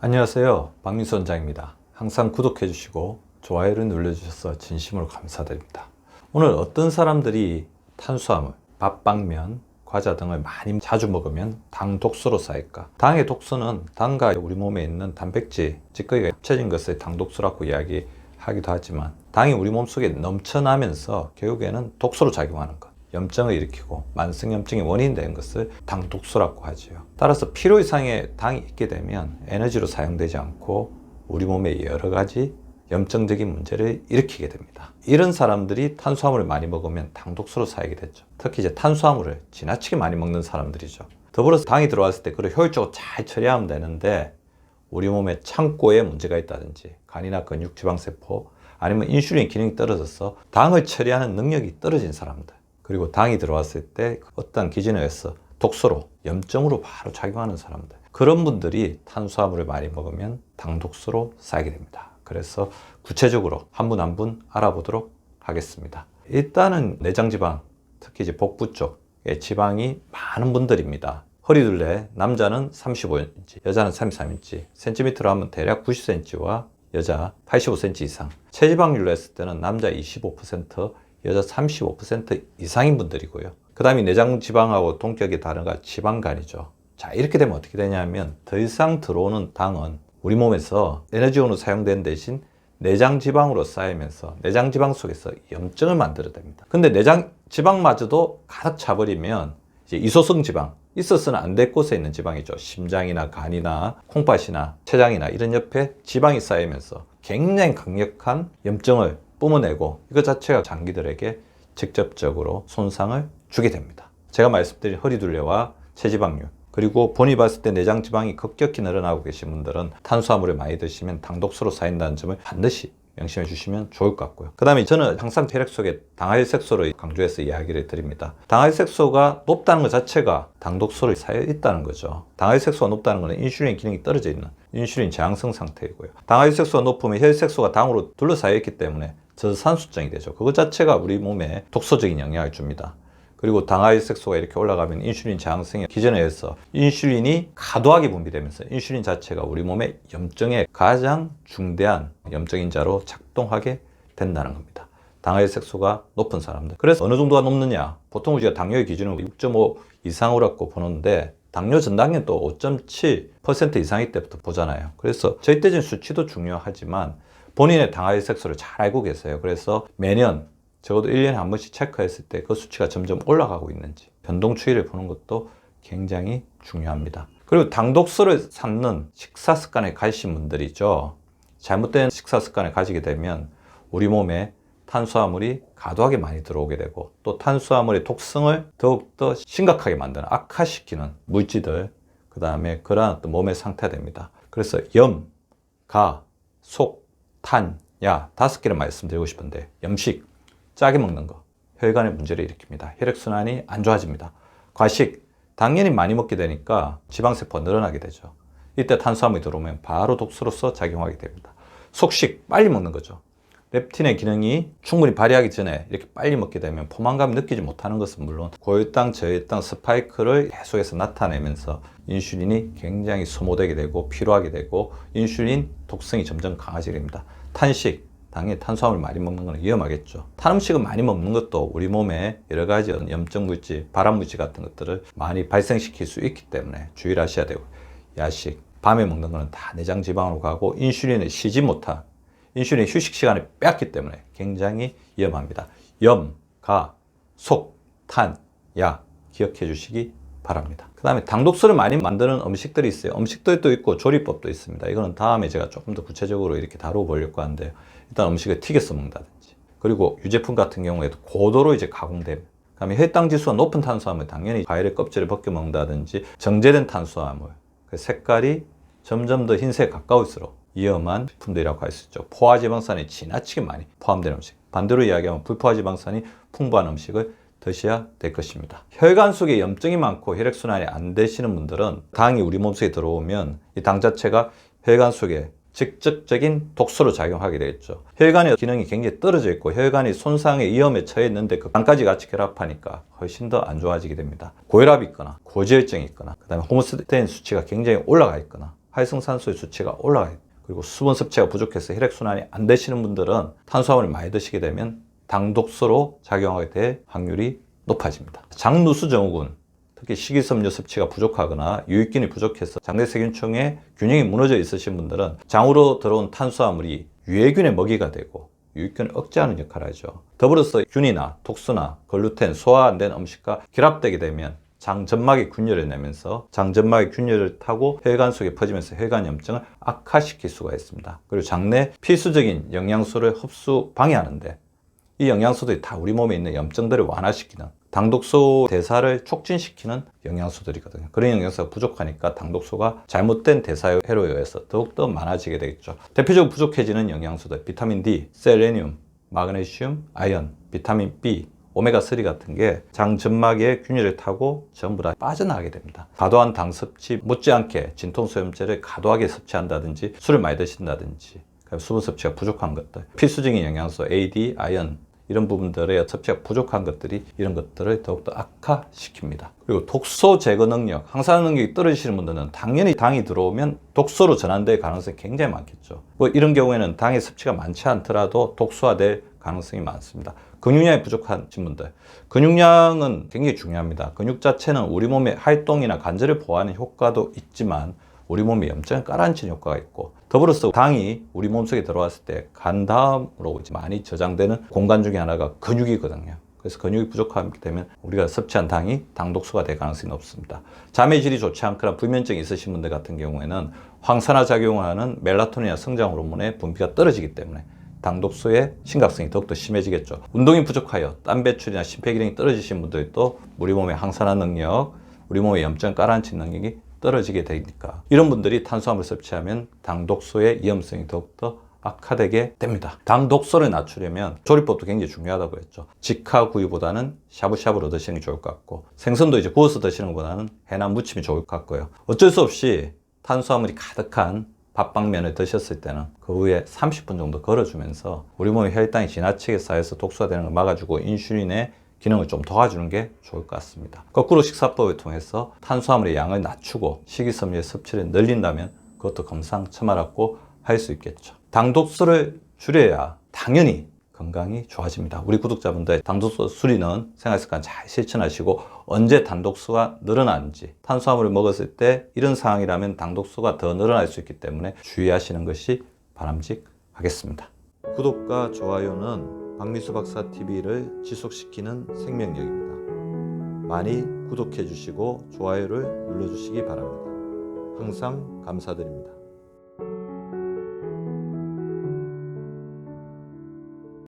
안녕하세요, 박민수 원장입니다. 항상 구독해 주시고 좋아요를 눌러주셔서 진심으로 감사드립니다. 오늘 어떤 사람들이 탄수화물, 밥, 빵면, 과자 등을 많이 자주 먹으면 당 독소로 쌓일까? 당의 독소는 당과 우리 몸에 있는 단백질, 찌꺼기가 합쳐진 것을 당 독소라고 이야기하기도 하지만, 당이 우리 몸속에 넘쳐나면서 결국에는 독소로 작용하는 것, 염증을 일으키고 만성염증의 원인이 되는 것을 당 독소라고 하지요. 따라서 필요 이상의 당이 있게 되면 에너지로 사용되지 않고 우리 몸에 여러 가지 염증적인 문제를 일으키게 됩니다. 이런 사람들이 탄수화물을 많이 먹으면 당 독소로 쌓이게 되죠. 특히 이제 탄수화물을 지나치게 많이 먹는 사람들이죠. 더불어서 당이 들어왔을 때 그걸 효율적으로 잘 처리하면 되는데, 우리 몸에 창고에 문제가 있다든지 간이나 근육, 지방세포, 아니면 인슐린 기능이 떨어져서 당을 처리하는 능력이 떨어진 사람들, 그리고 당이 들어왔을 때 어떤 기전에 의해서 독소로, 염증으로 바로 작용하는 사람들, 그런 분들이 탄수화물을 많이 먹으면 당 독소로 쌓이게 됩니다. 그래서 구체적으로 한 분 한 분 알아보도록 하겠습니다. 일단은 내장지방, 특히 이제 복부 쪽에 지방이 많은 분들입니다. 허리둘레, 남자는 35인치, 여자는 33인치, 센티미터로 하면 대략 90cm와 여자 85cm 이상. 체지방률로 했을 때는 남자 25%, 여자 35% 이상인 분들이고요. 그 다음에 내장지방하고 동격이 다른 건 지방간이죠. 자, 이렇게 되면 어떻게 되냐면 더 이상 들어오는 당은 우리 몸에서 에너지원으로 사용되는 대신 내장지방으로 쌓이면서 내장지방 속에서 염증을 만들어냅니다. 근데 내장지방마저도 가득 차버리면 이제 이소성 지방, 있어서는 안 될 곳에 있는 지방이죠. 심장이나 간이나 콩팥이나 췌장이나 이런 옆에 지방이 쌓이면서 굉장히 강력한 염증을 뿜어내고 이것 자체가 장기들에게 직접적으로 손상을 주게 됩니다. 제가 말씀드린 허리둘레와 체지방률, 그리고 본인이 봤을 때 내장지방이 급격히 늘어나고 계신 분들은 탄수화물을 많이 드시면 당독소로 쌓인다는 점을 반드시 명심해 주시면 좋을 것 같고요. 그 다음에 저는 항상 혈액 속에 당화혈색소를 강조해서 이야기를 드립니다. 당화혈색소가 높다는 것 자체가 당독소를 쌓여 있다는 거죠. 당화혈색소가 높다는 것은 인슐린 기능이 떨어져 있는 인슐린 저항성 상태이고요. 당화혈색소가 높으면 혈색소가 당으로 둘러싸여 있기 때문에 저산수증이 되죠. 그것 자체가 우리 몸에 독소적인 영향을 줍니다. 그리고 당화혈색소가 이렇게 올라가면 인슐린 저항성의 기전에 의해서 인슐린이 과도하게 분비되면서 인슐린 자체가 우리 몸의 염증의 가장 중대한 염증인자로 작동하게 된다는 겁니다. 당화혈색소가 높은 사람들. 그래서 어느 정도가 높느냐? 보통 우리가 당뇨의 기준은 6.5 이상으로 보는데, 당뇨 전당은 또 5.7% 이상일 때부터 보잖아요. 그래서 절대적인 수치도 중요하지만 본인의 당화혈색소를 잘 알고 계세요. 그래서 매년 적어도 1년에 한 번씩 체크했을 때 그 수치가 점점 올라가고 있는지 변동 추이를 보는 것도 굉장히 중요합니다. 그리고 당독소를 쌓는 식사 습관을 가지신 분들이죠. 잘못된 식사 습관을 가지게 되면 우리 몸에 탄수화물이 과도하게 많이 들어오게 되고, 또 탄수화물의 독성을 더욱더 심각하게 만드는, 악화시키는 물질들, 그 다음에 그러한 어떤 몸의 상태가 됩니다. 그래서 염, 가, 속, 탄, 야, 5개를 말씀드리고 싶은데, 염식, 짜게 먹는 거, 혈관에 문제를 일으킵니다. 혈액순환이 안 좋아집니다. 과식, 당연히 많이 먹게 되니까 지방세포가 늘어나게 되죠. 이때 탄수화물이 들어오면 바로 독소로서 작용하게 됩니다. 속식, 빨리 먹는 거죠. 렙틴의 기능이 충분히 발휘하기 전에 이렇게 빨리 먹게 되면 포만감을 느끼지 못하는 것은 물론 고혈당, 저혈당 스파이크를 계속해서 나타내면서 인슐린이 굉장히 소모되게 되고 피로하게 되고 인슐린 독성이 점점 강해지게 됩니다. 탄식, 당연히 탄수화물 많이 먹는 건 위험하겠죠. 탄 음식을 많이 먹는 것도 우리 몸에 여러 가지 염증 물질, 발암 물질 같은 것들을 많이 발생시킬 수 있기 때문에 주의를 하셔야 되고, 야식, 밤에 먹는 거는 다 내장 지방으로 가고 인슐린을 쉬지 못한, 인슐린 휴식 시간을 뺐기 때문에 굉장히 위험합니다. 염, 가, 속, 탄, 야 기억해 주시기 바랍니다. 그 다음에 당독소를 많이 만드는 음식들이 있어요. 음식들도 있고 조리법도 있습니다. 이거는 다음에 제가 조금 더 구체적으로 이렇게 다뤄보려고 하는데요. 일단 음식을 튀겨서 먹는다든지, 그리고 유제품 같은 경우에도 고도로 이제 가공되면, 그 다음에 혈당 지수가 높은 탄수화물, 당연히 과일의 껍질을 벗겨 먹는다든지, 정제된 탄수화물, 그 색깔이 점점 더 흰색에 가까울수록 위험한 식품들이라고 할 수 있죠. 포화지방산이 지나치게 많이 포함된 음식, 반대로 이야기하면 불포화지방산이 풍부한 음식을 드셔야 될 것입니다. 혈관 속에 염증이 많고 혈액순환이 안 되시는 분들은 당이 우리 몸속에 들어오면 이 당 자체가 혈관 속에 직접적인 독소로 작용하게 되겠죠. 혈관의 기능이 굉장히 떨어져 있고 혈관이 손상의 위험에 처해 있는데 그 당까지 같이 결합하니까 훨씬 더 안 좋아지게 됩니다. 고혈압이 있거나 고지혈증이 있거나, 그 다음에 호모스테인 수치가 굉장히 올라가 있거나, 활성산소의 수치가 올라가요. 그리고 수분 섭취가 부족해서 혈액순환이 안 되시는 분들은 탄수화물을 많이 드시게 되면 당독소로 작용하게 될 확률이 높아집니다. 장누수증후군, 특히 식이섬유 섭취가 부족하거나 유익균이 부족해서 장내세균총의 균형이 무너져 있으신 분들은 장으로 들어온 탄수화물이 유해균의 먹이가 되고 유익균을 억제하는 역할을 하죠. 더불어서 균이나 독소나 글루텐, 소화 안 된 음식과 결합되게 되면 장점막에 균열을 내면서 장점막에 균열을 타고 혈관 속에 퍼지면서 혈관염증을 악화시킬 수가 있습니다. 그리고 장내 필수적인 영양소를 흡수 방해하는데 이 영양소들이 다 우리 몸에 있는 염증들을 완화시키는 당독소 대사를 촉진시키는 영양소들이거든요. 그런 영양소가 부족하니까 당독소가 잘못된 대사의 해로에 의해서 더욱더 많아지게 되겠죠. 대표적으로 부족해지는 영양소들, 비타민 D, 셀레늄, 마그네슘, 아연, 비타민 B, 오메가3 같은 게 장점막에 균열을 타고 전부 다 빠져나가게 됩니다. 과도한 당 섭취 못지않게 진통소염제를 과도하게 섭취한다든지 술을 많이 드신다든지 수분 섭취가 부족한 것들, 필수적인 영양소 A, D, 아연 이런 부분들의 섭취가 부족한 것들이 이런 것들을 더욱더 악화시킵니다. 그리고 독소 제거 능력, 항산 능력이 떨어지시는 분들은 당연히 당이 들어오면 독소로 전환될 가능성이 굉장히 많겠죠. 뭐 이런 경우에는 당의 섭취가 많지 않더라도 독소화될 가능성이 많습니다. 근육량이 부족한 분들, 근육량은 굉장히 중요합니다. 근육 자체는 우리 몸의 활동이나 관절을 보호하는 효과도 있지만 우리 몸에 염증을 깔아앉히는 효과가 있고, 더불어서 당이 우리 몸속에 들어왔을 때 간 다음으로 많이 저장되는 공간 중에 하나가 근육이거든요. 그래서 근육이 부족하게 되면 우리가 섭취한 당이 당독소가 될 가능성이 높습니다. 잠의 질이 좋지 않거나 불면증이 있으신 분들 같은 경우에는 황산화 작용을 하는 멜라토닌이나 성장 호르몬의 분비가 떨어지기 때문에 당독소의 심각성이 더욱더 심해지겠죠. 운동이 부족하여 땀 배출이나 심폐기능이 떨어지신 분들도 우리 몸의 항산화 능력, 우리 몸의 염증 깔아앉히는 능력이 떨어지게 되니까 이런 분들이 탄수화물을 섭취하면 당독소의 위험성이 더욱더 악화되게 됩니다. 당독소를 낮추려면 조리법도 굉장히 중요하다고 했죠. 직화구이보다는 샤브샤브로 드시는 게 좋을 것 같고, 생선도 이제 구워서 드시는 것보다는 해나 무침이 좋을 것 같고요. 어쩔 수 없이 탄수화물이 가득한 밥빵면을 드셨을 때는 그 후에 30분 정도 걸어주면서 우리 몸에 혈당이 지나치게 쌓여서 독소화되는 걸 막아주고 인슐린의 기능을 좀 도와주는 게 좋을 것 같습니다. 거꾸로 식사법을 통해서 탄수화물의 양을 낮추고 식이섬유의 섭취를 늘린다면 그것도 금상첨화라고 할 수 있겠죠. 당독소를 줄여야 당연히 건강이 좋아집니다. 우리 구독자분들 당독소 줄이는 생활습관 잘 실천하시고, 언제 당독소가 늘어나는지, 탄수화물을 먹었을 때 이런 상황이라면 당독소가 더 늘어날 수 있기 때문에 주의하시는 것이 바람직하겠습니다. 구독과 좋아요는 박미수 박사 TV를 지속시키는 생명력입니다. 많이 구독해 주시고 좋아요를 눌러 주시기 바랍니다. 항상 감사드립니다.